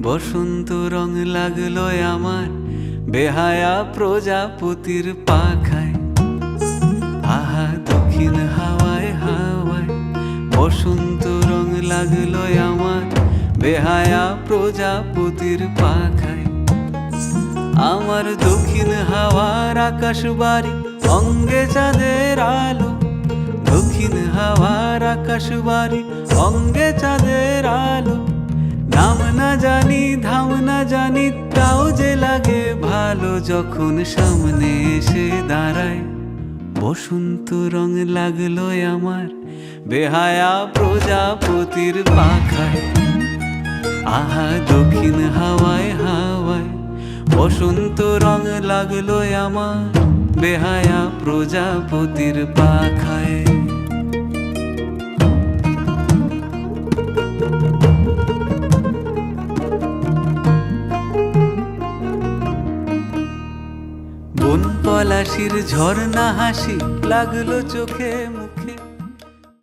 বসন্ত রং লাগলো আমার বেহায়া প্রজাপতির পাখায়। আহা দক্ষিণ হাওয়ায় হাওয়ায় বসন্ত রং লাগলো আমার বেহায়া প্রজাপতির পাখায়। আমার দক্ষিণ হাওয়ার আকাশ বাড়ি অঙ্গে চাঁদের আলো, দক্ষিণ হাওয়ার আকাশ বাড়ি অঙ্গে চাঁদের আলো। নাম না জানি ধাম না জানি তাও যে লাগে ভালো যখন সামনে এসে দাঁড়ায়। বসন্ত রং লাগলো আমার বেহায়া প্রজাপতির পাখায়। আহা দক্ষিণ হাওয়ায় হাওয়ায় বসন্ত রং লাগলো আমার বেহায়া প্রজাপতির পাখায়। বন পলাশির ঝর্ণা হাসি লাগলো চোখে মুখে।